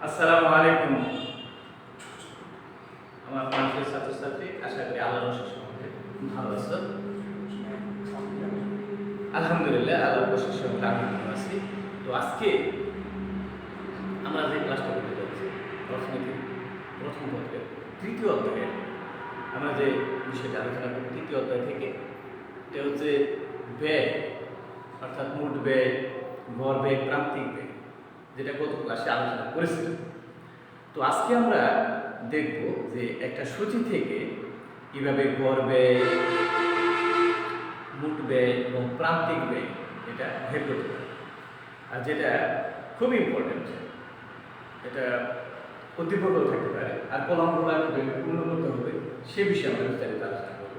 আসসালামু আলাইকুম আমার প্রিয় ছাত্রছাত্রী, আশা করি আল্লাহর অশেষ রহমতে ভালো আছো। আলহামদুলিল্লাহ, আল্লাহর অশেষ রহমতে আমি ভালো আছি। তো আজকে আমরা যে ক্লাসটা করতে যাচ্ছি অর্থনীতি প্রথম পত্রের তৃতীয় অধ্যায়ে আমরা যে বিষয়টা আলোচনা করি তৃতীয় অধ্যায় থেকে, এটা হচ্ছে ব্যয়, অর্থাৎ মোট ব্যয়, গড় ব্যয়, প্রান্তিক ব্যয়, যেটা গত ক্লাসে আলোচনা করেছিলাম। তো আজকে আমরা দেখব যে একটা সূচি থেকে কিভাবে গড় ব্যয়, মোট ব্যয় এবং প্রান্তিক ব্যয় এটা বের করতে পারে। আর যেটা খুব ইম্পর্টেন্ট, এটা উদ্দীপকও থাকতে পারে, আর কলমগুলো পূর্ণ করতে হবে, সে বিষয়ে আমরা বিস্তারিত আলোচনা করব।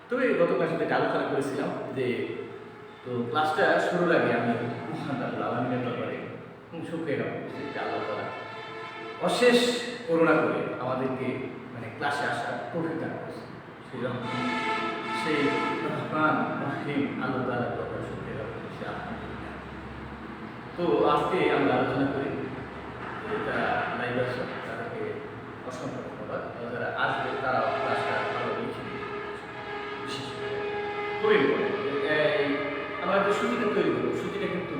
তবে গত ক্লাসে যেটা আলোচনা করেছিলাম যে তো ক্লাসটা শুরুর আগে আমি আল্লাহর ব্যাপারে শুকরিয়া জ্ঞাপন করছি যে আল্লাহ তাআলা অশেষ করুণা করে আমাদেরকে ক্লাসে আসার তৌফিক দান করেছে। সেই রহমান রহিম আল্লাহ তাআলার ব্যাপারে শুকরিয়া জ্ঞাপন করছি, আলহামদুলিল্লাহ। তো আজকে আমরা আলোচনা করি, এটা লাইভ আছে, তাদেরকে অসংখ্য ধন্যবাদ। যারা আসবে তারা ক্লাসটা ভালো লিখে, বিশেষ করে খুব ইম্পর্টেন্ট। আমরা যে সূচিটা তৈরি করবো, সূচিটা কিন্তু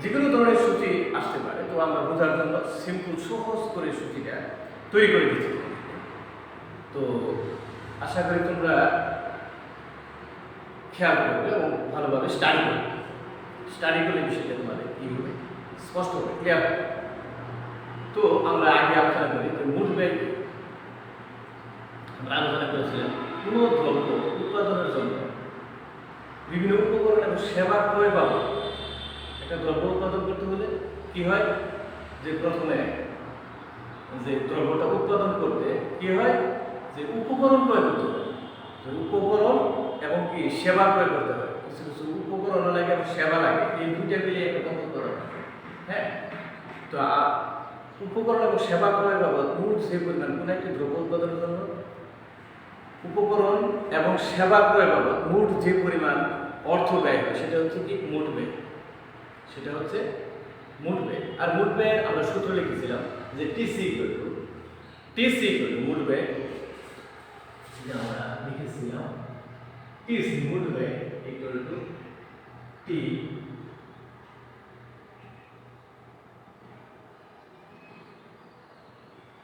যে কোনো ধরনের সূচি আসতে পারে। তো আমরা বোঝার জন্য সিম্পল সহজ করে সূচিটা তৈরি করে দিচ্ছি। তো আশা করি তোমরা খেয়াল করবে এবং ভালোভাবে স্টাডি করবে। স্টাডি করলে বিষয়টা তোমাদের কী হবে, স্পষ্ট হবে, ক্লিয়ার হবে। তো আমরা আগে আলোচনা করি যে মোট ব্যয়। আমরা আলোচনা করেছিলাম কোনো দ্রব্য উৎপাদনের জন্য বিভিন্ন উপকরণ এবং সেবা ক্রয় পাবো। একটা দ্রব্য উৎপাদন করতে হলে কি হয়, যে প্রথমে যে দ্রব্যটা উৎপাদন করতে কি হয়, যে উপকরণ ক্রয় করতে হয়, উপকরণ এবং কি সেবা ক্রয় করতে হয়। কিছু কিছু উপকরণ লাগে এবং সেবা লাগে, এই দুইটা মিলিয়ে একটা উপকরণ। হ্যাঁ, তো উপকরণ এবং সেবা ক্রয় বাবদ মোট যে পরিমাণ কোনো একটি দ্রব্য উৎপাদনের জন্য উপকরণ এবং সেবা ক্রয় বাবদ মোট যে পরিমাণ অর্থ ব্যয় হয়, সেটা হচ্ছে কি মোট ব্যয়, সেটা হচ্ছে মোট ব্যয়। আর মোট ব্যয়ের আমরা সূত্র লিখেছিলাম যে টিসি মোট ব্যয়, আমরা লিখেছিলাম টিসি মোট ব্যয় equal to T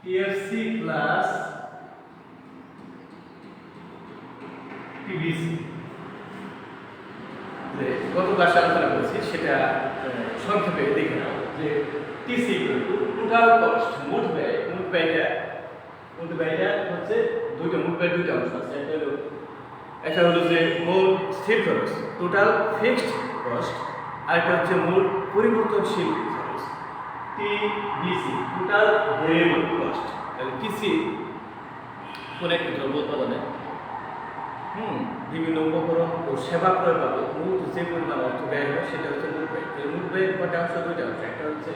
TFC plus TBC. যে গত ক্লাসে আলোচনা করেছি সেটা সংক্ষেপে দেখে নাও যে টিসি টোটাল কস্ট, মোট ব্যয়টা হচ্ছে দুইটা, মোট ব্যয় দুইটা অংশ আছে। একটা হলো যে মোট স্থির খরচ, টোটাল ফিক্সড কস্ট, আর একটা হচ্ছে মোট পরিবর্তনশীল খরচ, টিবিসি, টোটাল ভেরিয়েবল কস্ট। তাহলে টিসি কোন একটি দ্রব্য উৎপাদনে বিভিন্ন উপকরণ ও সেবা ক্রয় বাবদ মোট যে পরিমাণ অর্থ ব্যয় হয় সেটা হচ্ছে মোট ব্যয়। মোট ব্যয়ের কটা অংশ, দুইটা অংশ, একটা হচ্ছে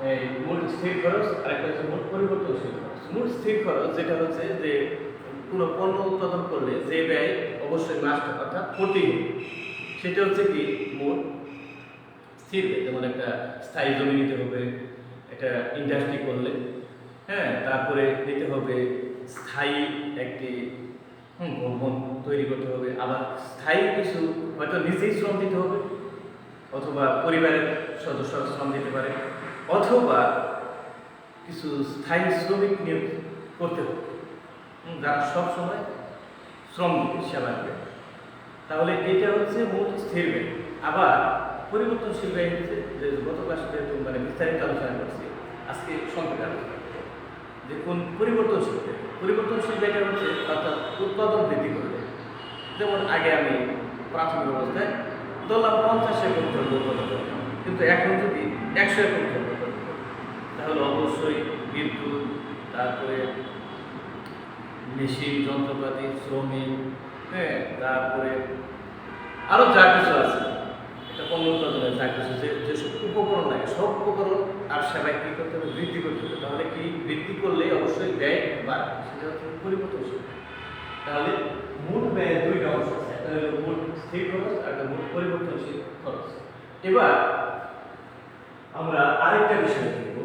এই মোট স্থির খরচ, আর একটা হচ্ছে মোট পরিবর্তনশীল খরচ। মোট স্থির খরচ যেটা হচ্ছে যে কোনো পণ্য উৎপাদন করলে যে ব্যয় অবশ্যই মাস্ট, অর্থাৎ করতেই হবে, সেটা হচ্ছে কি মোট স্থির ব্যয়। যেমন একটা স্থায়ী জমি নিতে হবে, একটা ইন্ডাস্ট্রি করলে, হ্যাঁ, তারপরে নিতে হবে স্থায়ী একটি ভবন তৈরি করতে হবে, আবার স্থায়ী কিছু হয়তো নিজেই শ্রম দিতে হবে, অথবা পরিবারের সদস্য শ্রম দিতে পারে, অথবা কিছু স্থায়ী শ্রমিক নিয়োগ করতে হবে, যারা সবসময় শ্রম দিবে, সেবা দিবে। তাহলে এটা হচ্ছে মূল স্থির ব্যয়। আবার পরিবর্তনশীল ব্যয় হচ্ছে যে গত ক্লাসে বিস্তারিত আলোচনা করছি, আজকে সংক্ষেপে আলোচনা করব যে কোন পরিবর্তনশীল ব্যয়। পরিবর্তনশীল ব্যয়টা হচ্ছে অর্থাৎ উৎপাদন বৃদ্ধি করবে। যেমন আগে আমি প্রাথমিক অবস্থায় ধরলাম 50 একর দ্রব্য উৎপাদন করতাম, কিন্তু এখন যদি 100 একর দ্রব্য উৎপাদন করি, তাহলে অবশ্যই বিদ্যুৎ, তারপরে মেশিন, যন্ত্রপাতি, শ্রমিক, হ্যাঁ, তারপরে আরও যা কিছু আছে, এটা পণ্য উৎপাদনের যা কিছু যেসব উপকরণ লাগে, সব উপকরণ আর সেবায় কী করতে হবে, বৃদ্ধি করতে হবে। তাহলে কি বৃদ্ধি করলে অবশ্যই ব্যয় বাড়বে, সেটা হচ্ছে পরিবর্তনশীল। তাহলে মোট ব্যয়ের দুইটা অংশ আছে, একটা হলো মোট স্থির খরচ আর একটা মোট পরিবর্তনশীল খরচ। এবার আমরা আরেকটা বিষয় দেখব,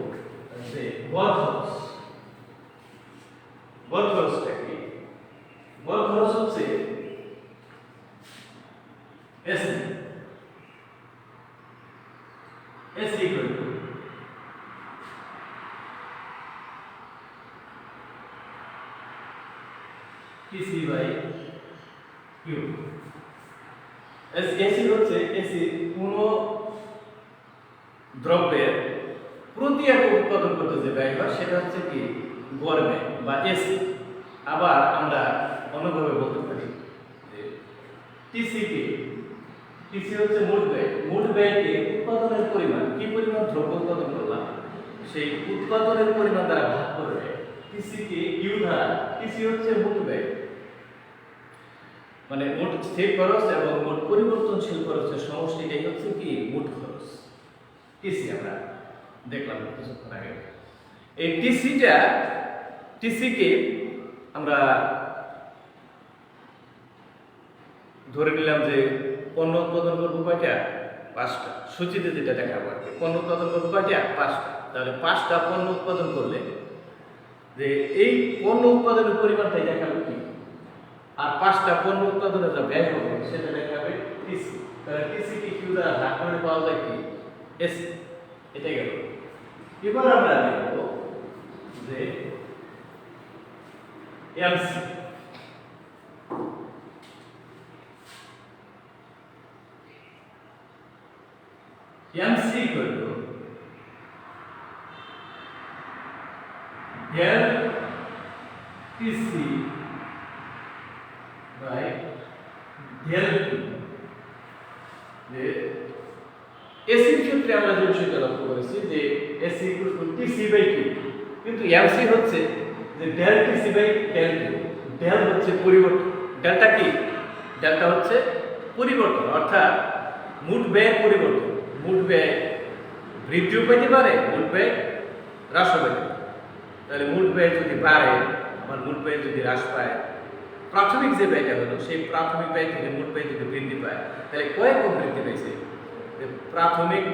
AC equal to TC by Q. AC হচ্ছে কোনো দ্রব্যের প্রতি একক উৎপাদন করতে যে ব্যয় হয় সেটা হচ্ছে কি গড় ব্যয় বা এসি। আবার আমরা অন্যভাবে বলতে পারি যে টিসি হচ্ছে মোট ব্যয়কে উৎপাদনের পরিমাণ, কি পরিমাণ দ্রব্য উৎপাদন করলাম সেই উৎপাদনের পরিমাণ দ্বারা ভাগ করবে টিসি কে কিউ দ্বারা। টিসি হচ্ছে মোট ব্যয়, মানে মোট স্থির খরচ এবং মোট পরিবর্তনশীল খরচের সমষ্টিটাই হচ্ছে কি মোট খরচ। টিসি আমরা দেখলাম কিছুক্ষণ আগে। এই টিসিকে আমরা ধরে নিলাম যে পণ্য উৎপাদন করবো কয়টা? 5টা। সূচিতে যেটা দেখাবো আর কি, পণ্য উৎপাদন করবো কয়টা? 5টা। তাহলে 5টা পণ্য উৎপাদন করলে যে এই পণ্য উৎপাদনের পরিমাণটাই দেখাবে কি, আর 5টা পণ্য উৎপাদনের যা ব্যয় হবে সেটা দেখাবে টিসি। তাহলে টিসি কে কিউ দ্বারা ভাগ করে পাওয়া যায় কি এসি। এটাই গেল। এবার আমরা দেখব যে MC. MC equal to del TC by del Q. যে এসির ক্ষেত্রে আমরা যে বিষয়টা লক্ষ্য করেছি যে AC equal to TC by Q, কিন্তু এমসি হচ্ছে যে del TC by del Q. Del হচ্ছে পরিবর্তন, ডেলটা কি? ডেলটা হচ্ছে পরিবর্তন, অর্থাৎ মোট ব্যয়ের পরিবর্তন। মোট ব্যয় বৃদ্ধিও পেতে পারে, মোট ব্যয় হ্রাসও পেতে পারে। তাহলে মোট ব্যয় যদি বাড়ে, আমার মোট ব্যয় যদি হ্রাস পায়, প্রাথমিক যে ব্যয়টা হলো সেই প্রাথমিক ব্যয় থেকে মোট ব্যয় যদি বৃদ্ধি পায়, তাহলে কয়েক গুণ বৃদ্ধি পেয়েছে। প্রাথমিক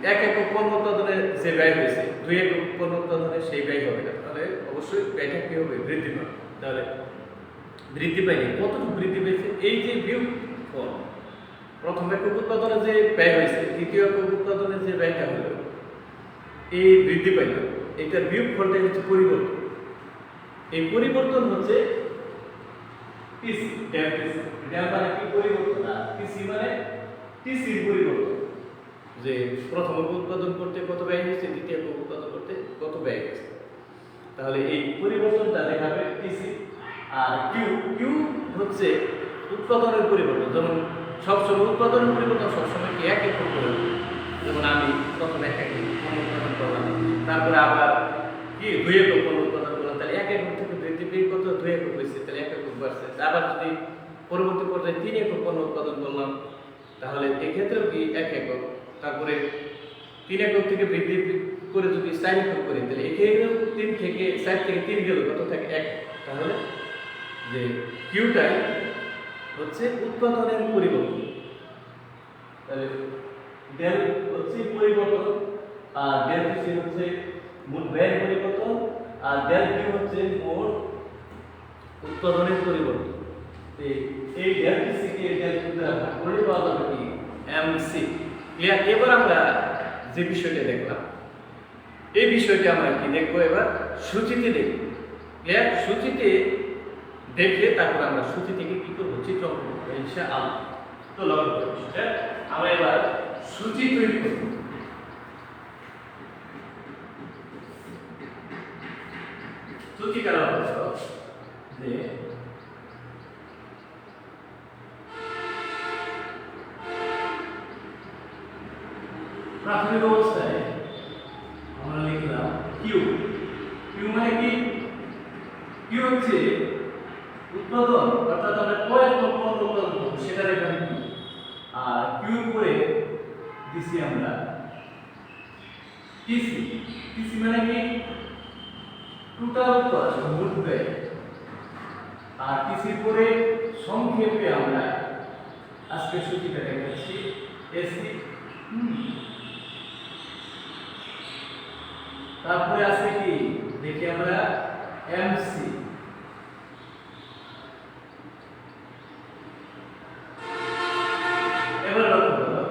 1 একক পণ্য উৎপাদনে যে ব্যয় হয়েছে 2 একক পণ্য উৎপাদনে সেই ব্যয় হবে না, তাহলে অবশ্যই ব্যয়টা কি হবে? বৃদ্ধি পাবে। তাহলে বৃদ্ধি পাইলে কতটুকু বৃদ্ধি পেয়েছে? এই যে বিয়োগফল, প্রথম একক উৎপাদনে যে ব্যয় হয়েছে, দ্বিতীয় একক উৎপাদনে যে ব্যয়টা হলো, এই বৃদ্ধি পাইল, এটার বিয়োগফলটাই হচ্ছে পরিবর্তন। এই পরিবর্তন হচ্ছে টিসি, ডেল টিসি। ডেল মানে কি? পরিবর্তন। আর টিসি মানে টিসির পরিবর্তন, যে প্রথম একক উৎপাদন করতে কত ব্যয় হয়েছে, দ্বিতীয় একক উৎপাদন করতে কত ব্যয় হয়েছে। তাহলে এই পরিবর্তনটা দেখাবে টিসি। আর কিউ হচ্ছে উৎপাদনের পরিবর্তন। যেমন সবসময় উৎপাদনের পরিবর্তন সবসময় কি 1 একক করে, যেমন আমি প্রথমে 1 একক উৎপাদন করলাম, তারপরে আবার কি 2 একক উৎপাদন করলাম, তাহলে 1 একক থেকে বৃদ্ধি পেয়ে কত 2 একক হয়েছে, তাহলে 1 একক বাড়ছে। আবার যদি পরবর্তী পর্যায়ে 3 একক পণ্য উৎপাদন করলাম, তাহলে এক্ষেত্রেও কি 1 একক, তারপরে 3 একক থেকে বৃদ্ধি করে যদি 4 একক করি, তাহলে এক্ষেত্রেও 3 থেকে 4 থেকে 3 গেল কত থাকে 1। তাহলে যে কিউটাই হচ্ছে উৎপাদনের পরিবর্তন। তাহলে ডেল হচ্ছে পরিবর্তন, আর ডেল টিসি হচ্ছে মোট ব্যয়ের পরিবর্তন, আর ডেল কিউ হচ্ছে মোট উৎপাদনের পরিবর্তন। এই ডেল টিসি কে ডেল কিউ দ্বারা ভাগ করে পাওয়া যাবে কি এমসি। ক্লিয়ার? এবার আমরা যে বিষয়টা দেখলাম, এই বিষয়টা আমরা কি দেখবো? এবার সূচিতে দেখব। ক্লিয়ার? সূচিতে দেখলে তারপর আমরা সূচি থেকে কি করব? চিত্র অঙ্কন করব ইনশাআল্লাহ। তো লক্ষ্য করব সেটা আমরা এবার সূচি তৈরি করব। সূচি কারা হলো যে প্রাথমিক অবস্থায় আমরা লিখলাম কিউ। কিউ মানে কি? কিউ হচ্ছে উৎপাদন, অর্থাৎ আমরা কয়েক পণ্য উৎপাদন করব সেটা এখানে কি, আর কিউ করে দিছি আমরা টিসি। টিসি মানে কি? টোটাল কস্ট, মোট ব্যয়। আর টিসি করে সংক্ষেপে আমরা আজকে সূচিটা দেখাচ্ছি এসি। তারপরে আছে কি দেখি আমরা এমসি। এবার লক্ষ্য করো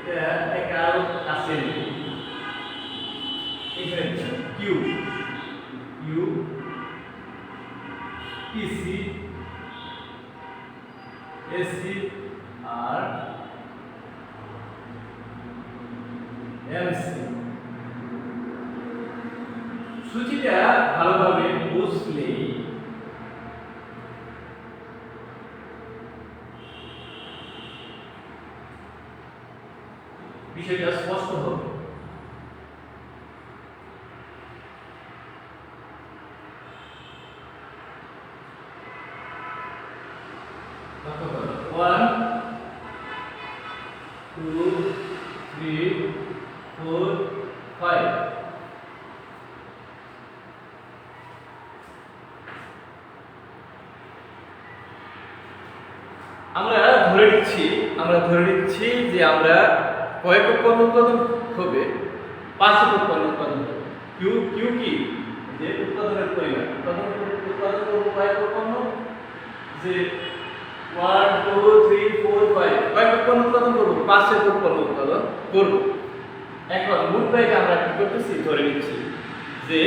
এটা একাল আছে এখানে কিউ কিউ পিসি এসি আর এমসি সূচিটা ভালোভাবে বুঝলে বিষয়টা স্পষ্ট হবে। লক্ষ্য করো 1 2 3 4 5 আমরা ধরে নিচ্ছি যে আমরা কয়েক পণ্য উৎপাদন হবে 5 একক পণ্য উৎপাদন হবে। কিউ কিউ কি যে উৎপাদনের পরিমাণ উৎপাদন করব কয়েক পণ্য যে 1 2 3 4 5 কয়েক পণ্য উৎপাদন করব 5 একক পণ্য উৎপাদন করব। এখন মোট ব্যয়টা আমরা কি করতেছি ধরে নিচ্ছি যে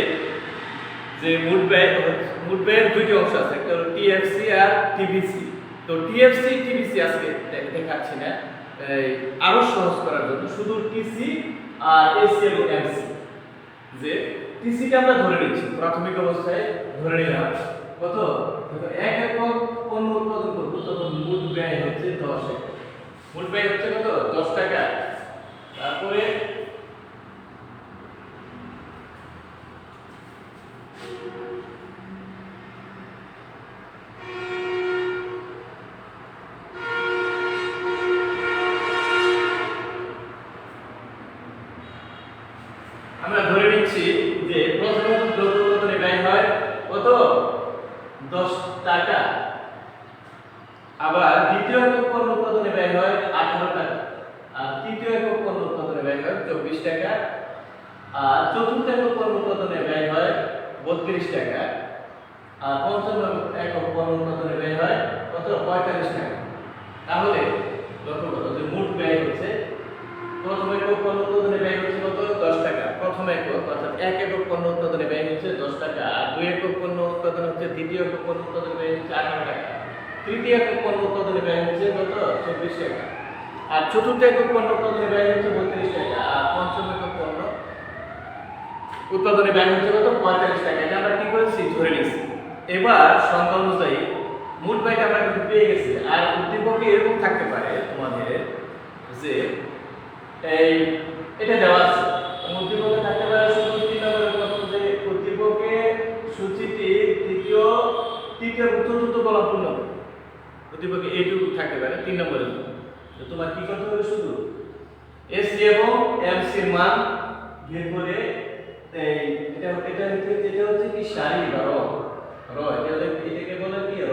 যে মোট ব্যয়ের দুটি অংশ আছে, একটা হলো টিএফসি আর টিভিসি। তো টিএফসি টিভিসি আজকে দেখাচ্ছি না, আরো সহজ করার জন্য শুধু টিসি আর এসি এবং এমসি। যে টিসিটা আমরা ধরে নিচ্ছি, প্রাথমিক অবস্থায় ধরে নিলাম কত, এক একক পণ্য উৎপাদন করব তখন মোট ব্যয় হচ্ছে 10 একক। মোট ব্যয় হচ্ছে কত 10 টাকা। তারপরে আমরা ধরে নিচ্ছি যে প্রথম দ্রব্য উৎপাদনে ব্যয় হয় কত 10 টাকা, আবার দ্বিতীয় একক পণ্য উৎপাদনে ব্যয় হয় 18 টাকা, আর তৃতীয় একক পণ্য উৎপাদনে ব্যয় হয় 24 টাকা, আর চতুর্থ একক পণ্য উৎপাদনে ব্যয় হয় 32 টাকা, আর পঞ্চম একক পণ্য উৎপাদনে ব্যয় হয় কত 45 টাকা। তাহলে লক্ষ্য করো যে মোট ব্যয় হচ্ছে প্রথম একক পণ্য উৎপাদনে ব্যয় হচ্ছে কত 10 টাকা, প্রথম একক অর্থাৎ এক একক পণ্য উৎপাদনে ব্যয় হচ্ছে 10 টাকা, আর দুই একক পণ্য উৎপাদন হচ্ছে দ্বিতীয় একক পণ্য উৎপাদনে ব্যয় হচ্ছে 18 টাকা, তৃতীয় একক পণ্য উৎপাদনে ব্যয় হচ্ছে কত 24 টাকা, আর চতুর্থ একক পণ্য উৎপাদনে ব্যয় হচ্ছে 32 টাকা, আর পঞ্চম একক পণ্য উৎপাদনে ব্যয় হচ্ছে কত 45 টাকা। এটা আমরা কি করেছি ধরে নিয়েছি। এবার সংখ্যা অনুযায়ী মোট ব্যয়টা আমরা কিন্তু পেয়ে গেছি। আর উদ্দীপকে এরকম থাকতে পারে তোমাদের যে এই এটা দেওয়া আছে, উদ্দীপকে থাকতে পারে শুধু 3 নম্বরের প্রশ্ন যে উদ্দীপকে সূচিটি তৃতীয় এবং চতুর্থ কলাম পূর্ণ হবে। উদ্দীপকে এইটুকু থাকতে পারে 3 নম্বরের জন্য। তো তোমার কি করতে হবে শুধু এসি এবং এমসি এর মান বের করে এই এটা হচ্ছে কি সারি বা র এটাকে বলে কি র,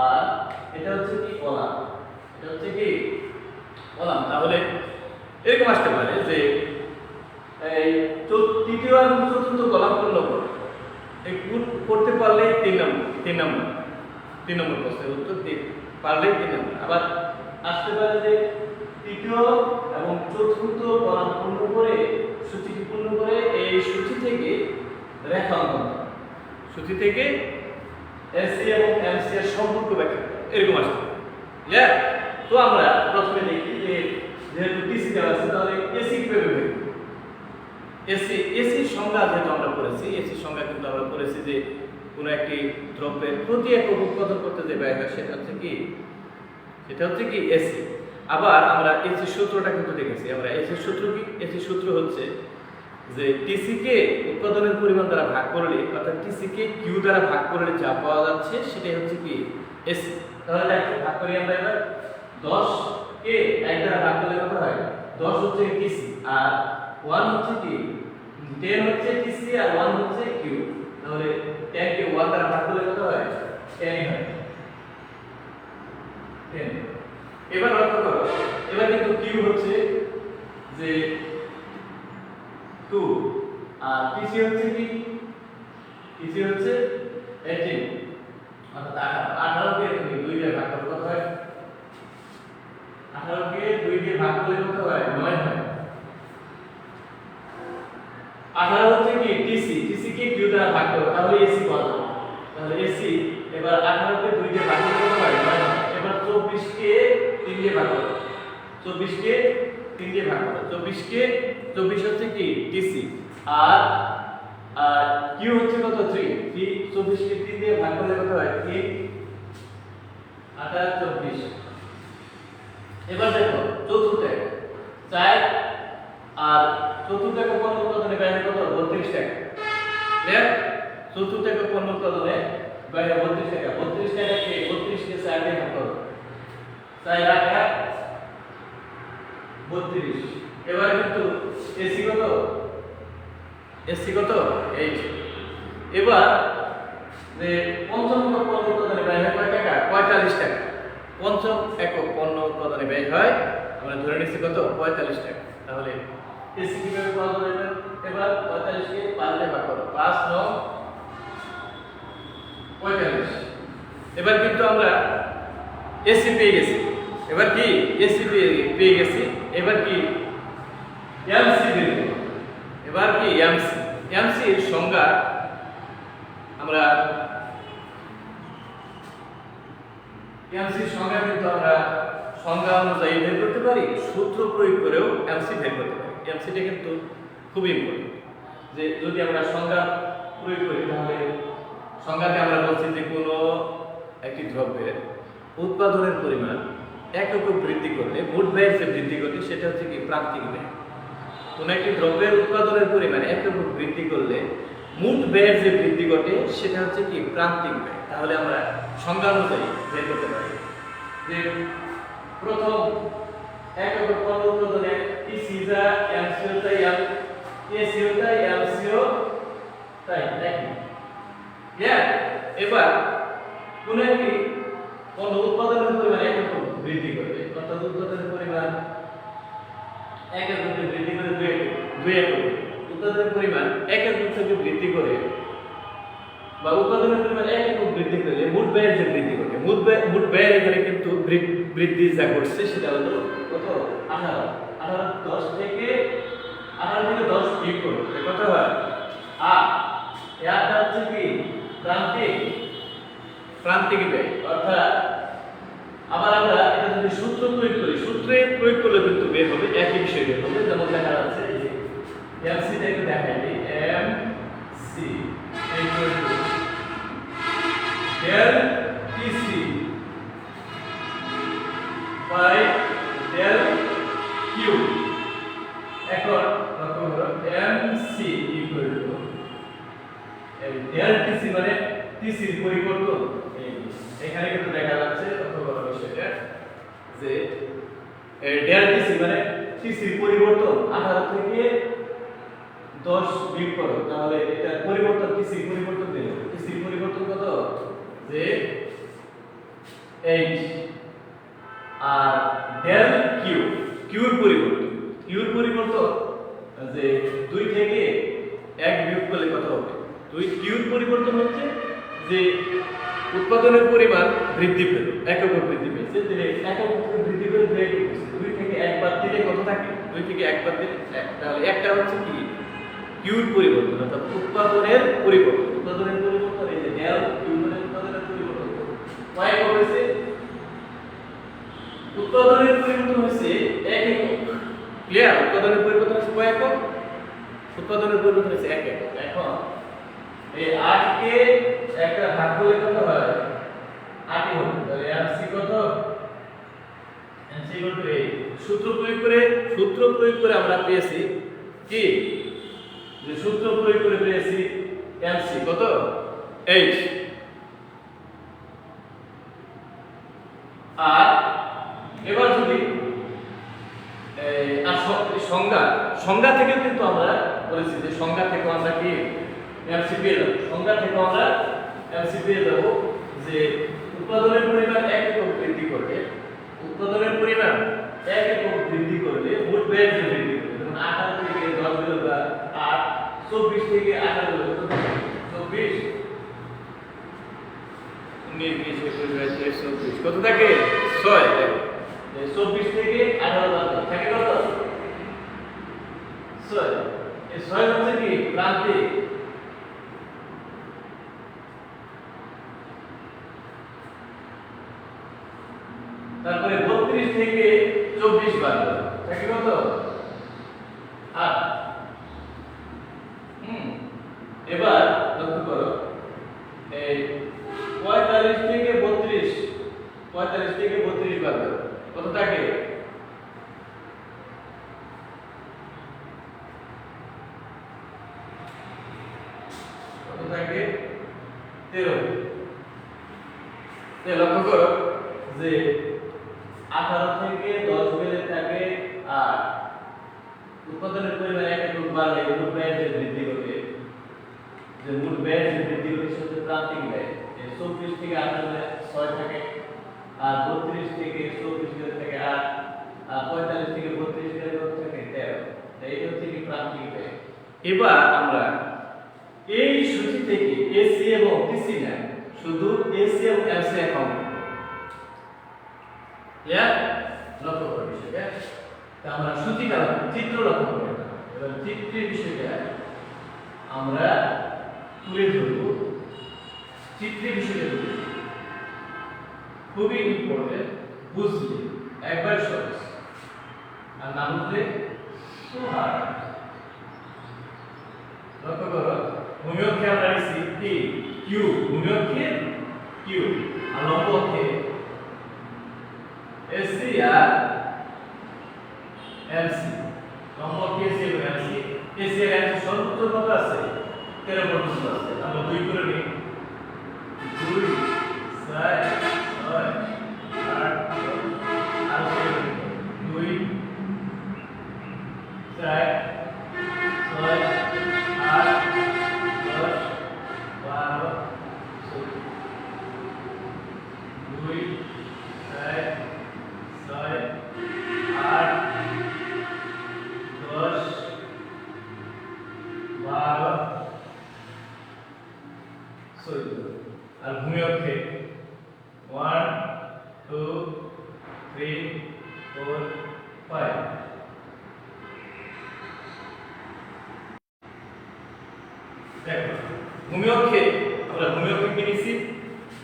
আর এটা হচ্ছে কি কলাম, এটা হচ্ছে কি কলাম। তাহলে এরকম আসতে পারে যে এই তৃতীয় এবং চতুর্থ কলাম পূর্ণ করে এই করতে পারলে 3 নম্বর প্রশ্নের উত্তর পারলে 3 নম্বর। আবার আসতে পারে যে তৃতীয় এবং চতুর্থ কলাম পূর্ণ করে সূচিটি পূর্ণ করে এই সূচি থেকে রেখা অঙ্কন, সূচি থেকে এসি এবং এমসি এর সম্পর্ক ব্যাখ্যা এরকম আসতে পারে। ক্লিয়ার? তো আমরা প্রথমে দেখি যে যেহেতু টিসি দেওয়া আছে তাহলে এসি কিভাবে বের করব। এসি সংজ্ঞা যেহেতু আমরা পড়েছি, এসি সংজ্ঞা কিন্তু আমরা পড়েছি যে কোনো একটি দ্রব্যের প্রতি একক উৎপাদন করতে যে ব্যয় হয় সেটা হচ্ছে কি এসি। আবার আমরা এসি সূত্রটা কিন্তু দেখেছি। আমরা এসি সূত্র কি, এসি সূত্র হচ্ছে যে টিসি কে উৎপাদনের পরিমাণ দ্বারা ভাগ করলে অর্থাৎ টিসি কে কিউ দ্বারা ভাগ করলে যা পাওয়া যাচ্ছে সেটাই হচ্ছে কি এসি। তাহলে একটু ভাগ করি আমরা এবার 10 কে 1 দ্বারা ভাগ করলে কত হয় 10 হচ্ছে টিসি আর 1 হচ্ছে কি 10 হচ্ছে টিসি আর 1 হচ্ছে কিউ। তাহলে 10 কে 1 দ্বারা ভাগ করলে কত হয় 10 হয় 10। এবার লক্ষ্য করো এবার কিন্তু কিউ হচ্ছে যে 2 আর টিসি হচ্ছে কি টিসি হচ্ছে 18 অর্থাৎ 18 কে তুমি 2 দিয়ে ভাগ করলে কত হয় 18 কে 2 দিয়ে ভাগ করলে কত হয় 9 হয়। 24 কে 3 দিয়ে ভাগ করো। 24 হচ্ছে কি টিসি, আর আর কিউ হচ্ছে কত 3। 24 কে 3 দিয়ে ভাগ করলে কত হয় 3 8 24। এবার দেখো চতুর্থ 4 আর চতুর্থ পণ্য উৎপাদনে ব্যয় কত 32 টাকা। ক্লিয়ার? চতুর্থ পণ্য উৎপাদনে ব্যয় 32 টাকা। 32 টাকাকে 32 কে 4 দিয়ে ভাগ করো। 4 8 32। এবার কিন্তু এসি কত 8। এবার যে পঞ্চম একক পণ্য উৎপাদনে ব্যয় হয় কয় টাকা 45 টাকা। পঞ্চম একক পণ্য উৎপাদনে ব্যয় হয় আমরা ধরে নিচ্ছি কত 45 টাকা। তাহলে এসি কিভাবে পাওয়া যাবে? এবার 45 কে 5 দিয়ে ভাগ করো। 5 9 45। এবার কিন্তু আমরা এসি পেয়ে গেছি। এবার কি এসি পেয়ে গেছি। এবার কি এমসি বের করব। এবার কি এমসি এর সংজ্ঞা আমরা এমসি সংজ্ঞা কিন্তু আমরা সংজ্ঞা অনুযায়ী বের করতে পারি, সূত্র প্রয়োগ করেও এমসি বের করতে পারি। এমসিটা কিন্তু খুব ইম্পর্টেন্ট। যে যদি আমরা সংজ্ঞা প্রয়োগ করি তাহলে সংজ্ঞাতে আমরা বলছি যে কোনো একটি দ্রব্যের উৎপাদনের পরিমাণ একক বৃদ্ধি করলে মোট ব্যয়ের যে বৃদ্ধি ঘটে সেটা হচ্ছে কি প্রান্তিক ব্যয়। কোন একটি দ্রব্যের উৎপাদনের পরিমাণ একক বৃদ্ধি করলে মোট ব্যয়ের যে বৃদ্ধি ঘটে সেটা হচ্ছে কি প্রান্তিক ব্যয়। তাহলে আমরা সংজ্ঞা অনুযায়ী বের করতে পারি যে প্রথম একক পণ্য উৎপাদনে টিসিটা এমসিও তাই এসিও তাই এমসিও তাই দেখি। এবার কোন একটি পণ্য উৎপাদনের পরিমাণ একক বৃদ্ধি করবে, অর্থাৎ উৎপাদনের পরিমাণ একক বৃদ্ধি করে 2 একক। উৎপাদনের পরিমাণ একক থেকে বৃদ্ধি করে বা উৎপাদনের পরিমাণ একক বৃদ্ধি করলে মোট ব্যয়ের যে বৃদ্ধি ঘটে, মোট ব্যয়ের এখানে কিন্তু বৃদ্ধি যা ঘটছে সেটা হলো কত 18 10 থেকে 10 বিয়োগ করো কত হয় 8। এটা হচ্ছে কি প্রান্তিক ব্যয়। অর্থাৎ আবার আমরা এটা যদি সূত্র প্রয়োগ করি, সূত্রে প্রয়োগ করলে কিন্তু বের হবে একই বিষয় বের হবে। যেমন দেখা যাচ্ছে যে এমসি টা একটু দেখাই দিই। MC equal to del TC by del Q. এখন লক্ষ্য করো MC equal to del TC মানে টিসির পরিবর্তন। এখানে কিন্তু দেখা যাচ্ছে লক্ষ্য করো বিষয়টা যে ডেল টিসি মানে টিসির পরিবর্তন 18 থেকে 10 বিয়োগ করো, তাহলে এটা পরিবর্তন টিসির পরিবর্তন দিলে টিসির পরিবর্তন কত যে 8। আর ডেল কিউর পরিবর্তন যে 2 থেকে 1 বিয়োগ করলে কত হবে 2। কিউর পরিবর্তন হচ্ছে যে উৎপাদনের পরিমাণ বৃদ্ধি পেল, একক বৃদ্ধি পেয়েছে, তাহলে একক বৃদ্ধি পেলে 2 থেকে 1 বাদ দিলে কত থাকে 2 থেকে 1 বাদ দিলে 1। তাহলে একটা হচ্ছে কি কিউর পরিবর্তন, অর্থাৎ উৎপাদনের পরিবর্তন এই যে ডেল কিউ মানে উৎপাদনের পরিবর্তন কয় একক হয়েছে, উৎপাদনের পরিবর্তন হয়েছে 1 একক। ক্লিয়ার? উৎপাদনের পরিবর্তন হয়েছে কয় একক, উৎপাদনের পরিবর্তন হয়েছে 1 একক। এখন এই 8 কে একটা ভাগ করলে কত হয় 8 ই হবে। তাহলে এমসি কত, এমসি ইকুয়াল টু 8। সূত্র প্রয়োগ করে আমরা পেয়েছি কি যে সূত্র প্রয়োগ করে পেয়েছি এমসি কত 8। আর এবার যদি সংজ্ঞা থেকে কিন্তু আমরা বলেছি যে সংজ্ঞা থেকে আমরা কি এমসি পেয়ে যাব। সংজ্ঞা থেকে আমরা এমসি পেয়ে যাব যে উৎপাদনের পরিমাণ 1 একক বৃদ্ধি করলে, উৎপাদনের পরিমাণ 1 একক বৃদ্ধি করলে মোট ব্যয় বৃদ্ধি করবে। যেমন 18 থেকে 10 গেল 8, 24 থেকে 18 গেল কত 24, 19 20 21 22 24 কত থাকে 6। 24 থেকে 18 বাদ থাকে কত 6। এই 6 হচ্ছে কি প্রান্তিক। তারপরে 32 থেকে 24 বাড়বে, থাকে কত 8। এবার লক্ষ্য করো এই 45 থেকে 32, 45 থেকে 32 বাড়বে কত থাকে, কত থাকে 13। লক্ষ্য করো যে 18 থেকে 10 বেড়ে থাকে 8, উৎপাদনের পরিমাণ এক একক বাড়লে মোট ব্যয় যে বৃদ্ধি হবে, যে মোট ব্যয় যে বৃদ্ধি হবে সেটা প্রান্তিক ব্যয়। 24 থেকে 18 6 থাকে, আর 32 থেকে 34 বেড়ে থাকে 8, আর 45 থেকে 32 বেড়ে কত থাকে 13। এইটা হচ্ছে কি প্রান্তিক ব্যয়। এবার আমরা এই সূচি থেকে এসি এবং টিসি না, শুধু এসি এবং এলসি অ্যাকাউন্ট লক্ষ্য করি বিষয়টা। তা আমরা সূচিটা চিত্র লক্ষ্য করি, এবার চিত্রের বিষয়টা আমরা তুলে ধরব। চিত্রের বিষয়টা খুবই ইম্পর্টেন্ট, বুঝলে একবার সহজ, আর না বুঝলে সোহার। লক্ষ্য করো ভূমি অক্ষে আমরা নিচ্ছি কি কিউ, ভূমি অক্ষে কিউ, আর লম্ব অক্ষে এসি আর এলসি। লম্ব অক্ষে এসি এবং এলসি, এসি আর এলসি সর্বোচ্চ কত আছে 13 পর্যন্ত আছে। আমরা 2 করে নিই, 2 4 6 8 আর 2 4 6 8 10 12 2 4 6 8 10 12 14। আর ভূমি অক্ষে 1 2 3 4 5। দেখো ভূমি অক্ষে আমরা ভূমি অক্ষে কি নিছি,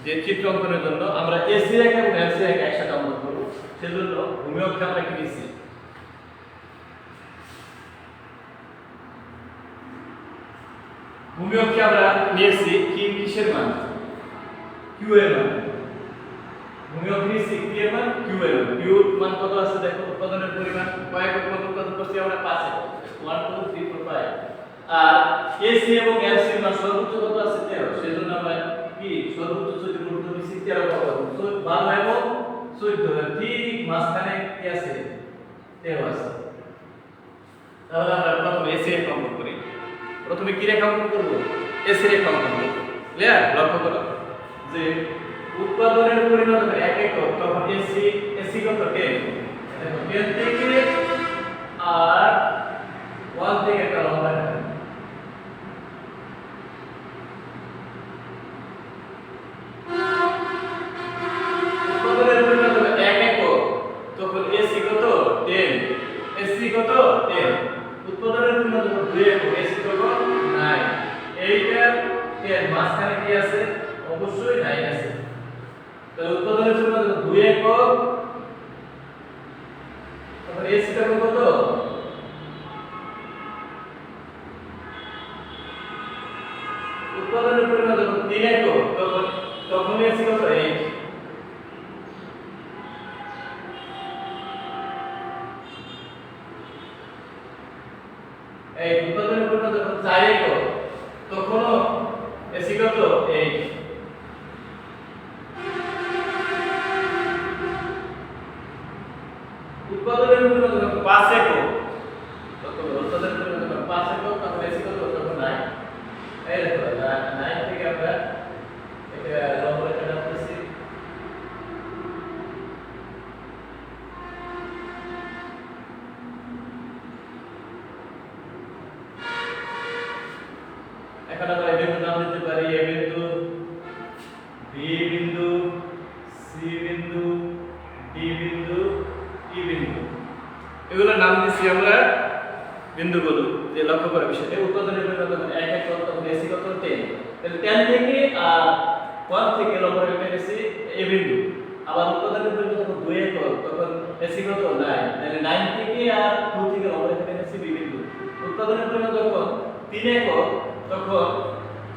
যে চিত্র অঙ্কনের জন্য আমরা এসি রেখা এবং এলসি রেখা একসাথে অঙ্কন করব, সেজন্য ভূমি অক্ষে আমরা কি নিছি, ভূমি অক্ষে আমরা নিয়েছি কি কিসের মান, কিউ এর মান। ভূমি অক্ষে নিয়েছি কি এর মান, কিউ এর মান। কিউ মান কত আছে দেখো, উৎপাদনের পরিমাণ কয় একক উৎপাদন করছি আমরা 5 একক, 1 2 3 4 5। আর এসি এবং এলসি মান সর্বোচ্চ কত আছে 13, সেজন্য আমরা কি সর্বোচ্চ যদি গুরুত্ব দিছি 13 পাবো। 12 এবং 14 ঠিক মাঝখানে কি আছে 13 আছে। তাহলে আমরা প্রথমে এসি রেখা অঙ্কন করি। প্রথমে কি রেখা অঙ্কন করব, এসি রেখা অঙ্কন করব। ক্লিয়ার? লক্ষ্য করো যে উৎপাদনের পরিমাণ যখন 1 একক তখন এসি কত 10। দেখো 10 থেকে আর 1 থেকে একটা লম্বা রেখা, উৎপাদনের পরিমাণ যখন 1 একক তখন এসি কত 10, এসি কত 10। উৎপাদনের পরিমাণ যখন 2 একক এসি কত 9। এইটা 10 মাঝখানে কি আছে, অবশ্যই 9 আছে। তাহলে উৎপাদনের পরিমাণ যখন 2 একক তখন এসি টা কত, উৎপাদনের পরিমাণ যখন 3 একক তখন এসি কত 8। এই উৎপাদনের পরিমাণ যখন 4 একক তখনও এসি কত 8। উৎপাদনের পরিমাণ যখন 5 একক তখন উৎপাদনের পরিমাণ যখন 5 একক তখন এসি কত তখন 9। এই দেখো 9 থেকে আমরা এটা লম্ব রেখা টানতেছি, এখন আমরা এই বিন্দু নাম দিতে পারি এ বিন্দু, বি বিন্দু, সি বিন্দু, ডি বিন্দু, ই বিন্দু। এগুলোর নাম দিচ্ছি আমরা বিন্দুগুলো। যে লক্ষ্য করার বিষয়টা উৎপাদনের পরিমাণ যখন 1 একক তখন এসি কত 10। তাহলে 10 থেকে আর 1 থেকে লম্ব রেখা নিয়েছি এ বিন্দু, আবার উৎপাদনের পরিমাণ যখন 2 একক তখন এসি কত 9, তাহলে 9 থেকে আর 2 থেকে লম্ব রেখা টেনেছি বি বিন্দু। উৎপাদনের পরিমাণ যখন 3 একক তখন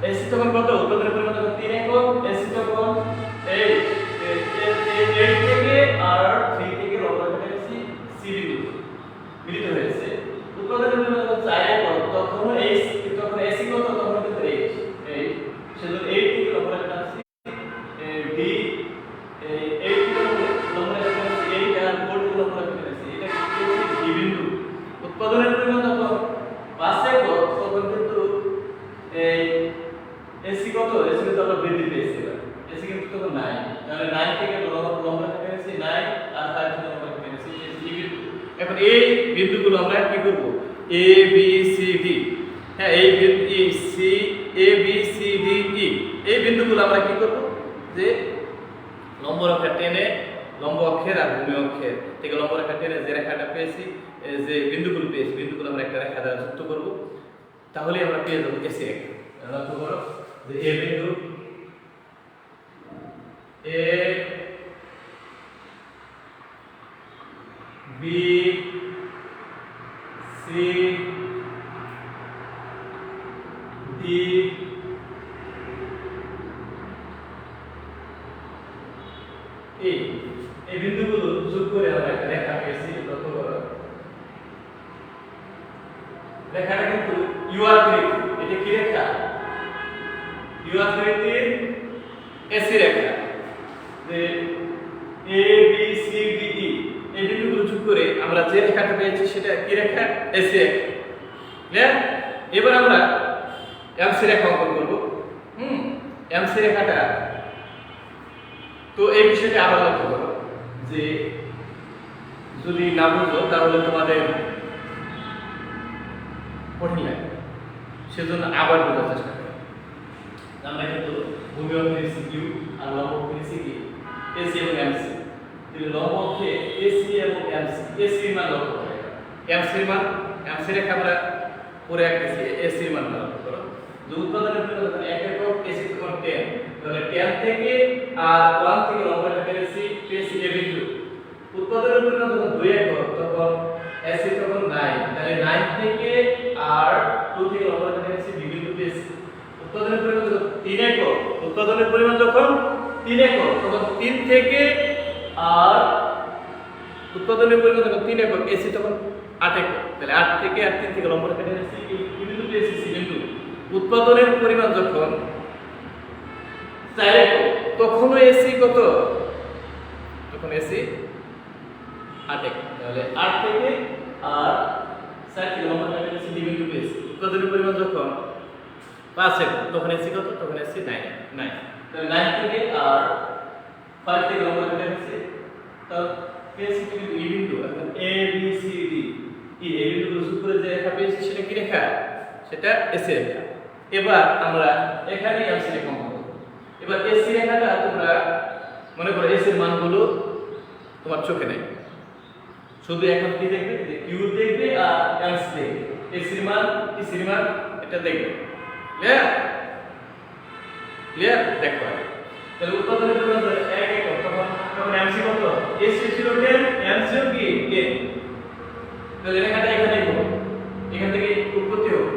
এসি তখন কত, উৎপাদনের পরিমাণ যখন 3 একক এসি তখন এই 8 থেকে আর 3 থেকে লম্ব রেখা টেনেছি সি বিন্দু মিলিত হয়েছে। উৎপাদনের পরিমাণ যখন 4 একক তখন এসি কত, তখন কিন্তু 8 সেজন্য 8 থেকে লম্ব রেখা টানছি ডি, 8 থেকে লম্ব রেখা টানছি 8 আর 4 থেকে লম্ব রেখা টানছি, এটা কি ডি বিন্দু। উৎপাদনের পরিমাণ যখন 5 একক তখন কিন্তু এই এসি কত, এসি কিন্তু আমরা বৃদ্ধি পেয়েছি, এসি কিন্তু তখন 9, তাহলে 9 থেকে লম্ব রেখা টানছি 9 আর 5 থেকে লম্ব রেখা টানছি ডি বিন্দু। এখন এই বিন্দুগুলো আমরা কি করব, এ বি সি ডি, হ্যাঁ এই C A B C D E, এই বিন্দুগুলো আমরা কি করব, যে লম্ব রেখা টেনে লম্ব অক্ষের আর ভূমি অক্ষের থেকে লম্ব রেখা টেনে যে রেখাটা পেয়েছি, যে বিন্দুগুলো পেয়েছি, বিন্দুগুলো আমরা একটা রেখা দ্বারা যুক্ত করব, তাহলে আমরা পেয়ে যাবো এসি রেখা। লক্ষ্য করো যে এ বিন্দু, এ বি সি ডি এই বিন্দুগুলো যোগ করে আমরা একটা রেখা পেয়েছি। লক্ষ্য করো রেখাটা কিন্তু ইউ আকৃতি, এটা কি রেখা, ইউ আকৃতির এসি রেখা। যে A B C D E এই বিন্দুগুলো যোগ করে আমরা যে রেখাটা পেয়েছি সেটা কি রেখা, এসি রেখা। ক্লিয়ার? এবার আমরা এমসি রেখা অঙ্কন করব। এমসি রেখাটা, তো এই বিষয়টা আবার লক্ষ্য করো যে যদি না বুঝো তাহলে তোমাদের কঠিন লাগে, সেজন্য আবার বোঝার চেষ্টা করো। আমরা কিন্তু ভূমি অক্ষে কিউ আর লম্ব অক্ষে কি এসি এবং এমসি, তাহলে লম্ব অক্ষে এসি এবং এমসি, এসি মান লক্ষ্য করো, এমসি মান, এমসি রেখা আমরা পরে আঁকতেছি, এসি মান লক্ষ্য করো। যে উৎপাদনের পরিমাণ যখন 1 একক এসি তখন 10, তাহলে 10 থেকে আর 1 থেকে লম্ব রেখা টেনেছি পেয়েছি এ বিন্দু। উৎপাদনের পরিমাণ যখন 2 একক তখন এসি তখন 9, তাহলে 9 থেকে আর 2 থেকে লম্ব রেখা টেনেছি বি বিন্দু পেয়েছি। উৎপাদনের পরিমাণ যখন 3 একক, উৎপাদনের পরিমাণ যখন 3 একক তখন 3 থেকে আর উৎপাদনের পরিমাণ যখন 3 একক এসি তখন 8 একক, তাহলে 8 থেকে আর 3 থেকে লম্ব রেখা টেনেছি কি বিন্দু পেয়েছি সি বিন্দু। উৎপাদনের পরিমাণ যখন 4 একক তখনও এসি কত, তখন এসি 8 একক, তাহলে 8 থেকে আর 4 থেকে লম্ব রেখা টেনেছি ডি বিন্দু পেয়েছি। উৎপাদনের পরিমাণ যখন 5 একক তখন এসি কত, তখন এসি 9, তাহলে 9 থেকে আর 5 থেকে লম্ব রেখা টেনেছি, তাহলে পেয়েছি কি ই বিন্দু। এখন A B C D E এই বিন্দুগুলো যোগ করে যে রেখা পেয়েছি সেটা কি রেখা, সেটা এসি রেখা। এবার আমরা এখানে এমসি রেখা অঙ্কন করব। এবার এসি রেখাটা তোমরা মনে করো এসির মানগুলো তোমার চোখে নেই, শুধু এখন কি দেখবে, যে কিউ দেখবে আর এমসি দেখবে, এসির মান ইসির মান এটা দেখবে। ক্লিয়ার? ক্লিয়ার? দেখো তাহলে উৎপাদনের পরিমাণ 1 একক তখন এমসি কত, এসি ছিল 10, এমসি কি 10, তাহলে রেখাটা এখানে হবে, এখান থেকে উৎপত্তি হবে।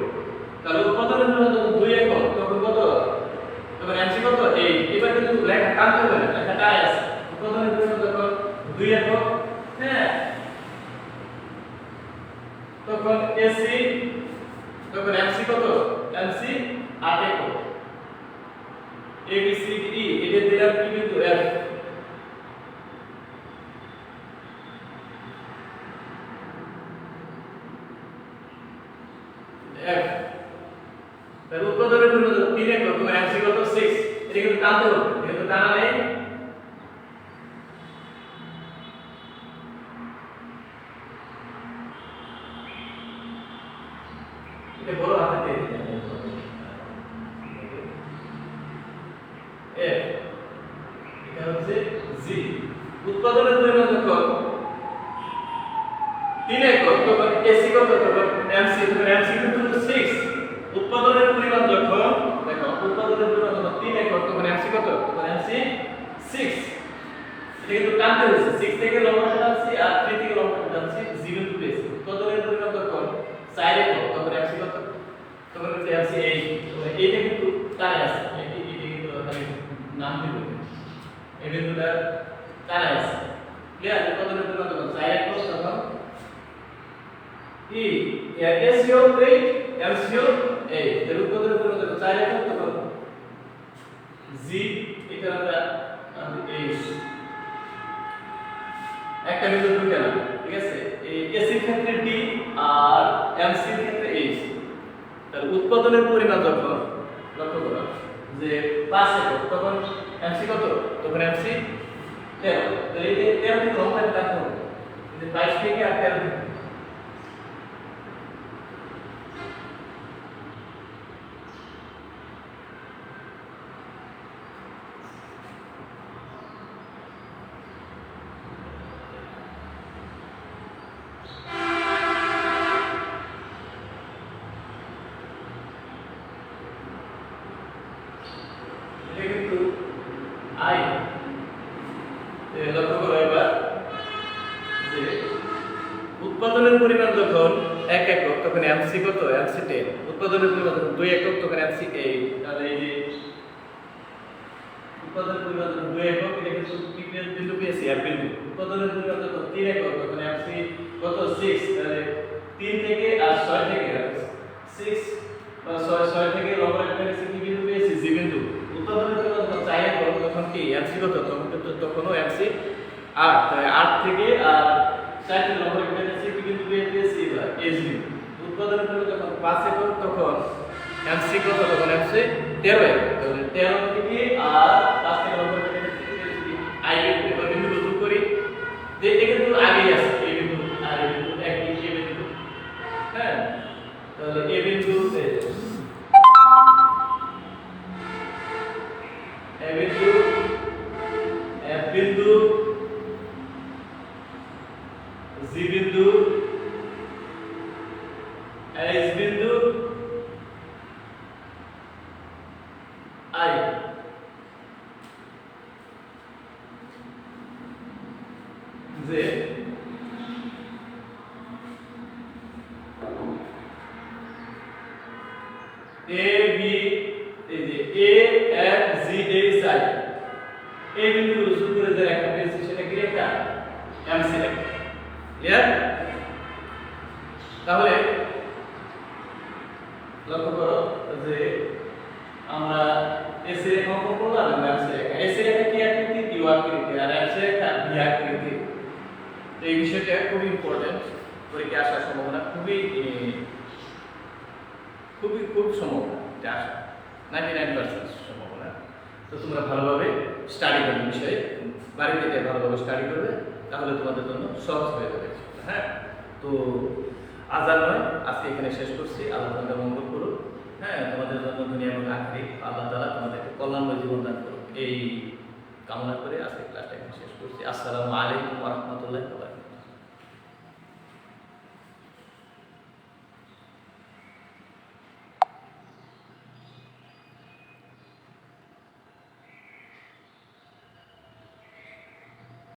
তাহলে উৎপাদনের পরিমাণ যখন 2 একক তখন কত, তখন এমসি কত 8। এবার কিন্তু রেখা টানতে হবে না, রেখাটা আছে। উৎপাদনের পরিমাণ যখন 2 একক, হ্যাঁ, তখন এসি তখন এমসি কত, এমসি 8 একক। A B C D E এটা দিলাম কি বিন্দু এফ, এফ। তাহলে উৎপাদনের পরিমাণ 3 একক তখন এমসি কত 6, এটা কিন্তু টানতে হবে, এটা তো টানা নেই। এটা বড় হাতে দিয়ে দিতে হবে, এফ এটা হচ্ছে জি। উৎপাদনের পরিমাণ যখন 3 একক তখন এসি কত, তখন এমসি, তখন এমসি কিন্তু 6। উৎপাদনের পরিমাণ যখন দেখো, উৎপাদনের পরিমাণ যখন 3 একক তখন এমসি কত, তখন এমসি 6। এটা কিন্তু টানতে হয়েছে 6 থেকে লম্বাটা টানছি আর 3 থেকে লম্বাটা টানছি জি বিন্দু পেয়েছি উৎপাদনের পরিমাণ তখন 4 একক তখন এফসি কত তখন হচ্ছে এফসি এইটা কিন্তু টানে আছে এটা কিন্তু আমি নাম দিব এই বিন্দুটা টানে আছে ক্লিয়ার উৎপাদনের পরিমাণ তখন 4 একক তখন ই এসিও 8 এলসিও 8 এর উৎপাদনের পরিমাণ তখন 4 একক তখন জি এটা আমরা এই একটা বিন্দু ঢুকে না ঠিক আছে এই এসির ক্ষেত্রে ডি আর এমসি এর ক্ষেত্রে এইচ তাহলে উৎপাদনের পরিমাণ যখন লক্ষ্য করো যে 5 একক তখন এমসি কত তখন এমসি 13 তো এই যে 13 থেকে লম্বা দেখো যে 22 থেকে আর 13 থেকে আই লক্ষ্য করো এবার যে উৎপাদনের পরিমাণ যখন 1 একক তখন এমসি কত এমসি 10 উৎপাদনের পরিমাণ যখন 2 একক তখন এমসি 8 তাহলে এই যে উৎপাদনের পরিমাণ যখন 2 একক এটা কিন্তু পিপিএল বিন্দু পেয়েছি আর বিন্দু উৎপাদনের পরিমাণ যখন 3 একক তখন এমসি কত 6 তাহলে 3 থেকে আর 6 থেকে 6 বা 6 থেকে লম্বা একটা কি বিন্দু পেয়েছি জি বিন্দু উৎপাদনের পরিমাণ যখন 4 একক তখন কি এমসি কত তখনও এমসি 8 তাই 8 থেকে আর 4 থেকে লম্বা একটা কি বিন্দু পেয়েছি এবার এইচ বিন্দু উৎপাদনের পরিমাণ যখন 5 একক তখন এমসি কত তখন এমসি 13 একক তাহলে 13 থেকে আর 5 থেকে লম্বা একটা আই বিন্দু যোগ করি যে এটা কিন্তু আগেই আছে এই বিন্দু আর এই বিন্দু একই এই বিন্দু হ্যাঁ তাহলে এই বিন্দুতে F बिंदु G बिंदु H बिंदु I J A B A F G H I এই বিন্দুগুলো শুরু করে যে রেখা পেয়েছি সেটা কি রেখা এমসি রেখা ক্লিয়ার তাহলে লক্ষ্য করো যে আমরা এসি রেখা অঙ্কন করলাম এমসি রেখা এসি রেখা কি আকৃতি ইউ আকৃতি আর এমসি রেখা ভি আকৃতি এই বিষয়টা খুব ইম্পর্টেন্ট পরীক্ষায় আসার সম্ভাবনা খুব সম্ভাবনা এটা আসা 99% সম্ভাবনা তো তোমরা ভালোভাবে স্টাডি করবে বিষয়ে বাড়িতে ভালোভাবে স্টাডি করবে তাহলে তোমাদের জন্য সহজ হয়ে যাবে হ্যাঁ তো আজ আর নয় আজকে এখানে শেষ করছি আল্লাহ তোমাদের মঙ্গল করুন হ্যাঁ তোমাদের জন্য দুনিয়া এবং আখিরাত আল্লাহ তাআলা তোমাদেরকে কল্যাণময় জীবন দান করুন এই কামনা করে আজকে ক্লাসটা এখানে শেষ করছি আসসালামু আলাইকুম ওয়া রাহমাতুল্লাহি ওয়া বারাকাতুহু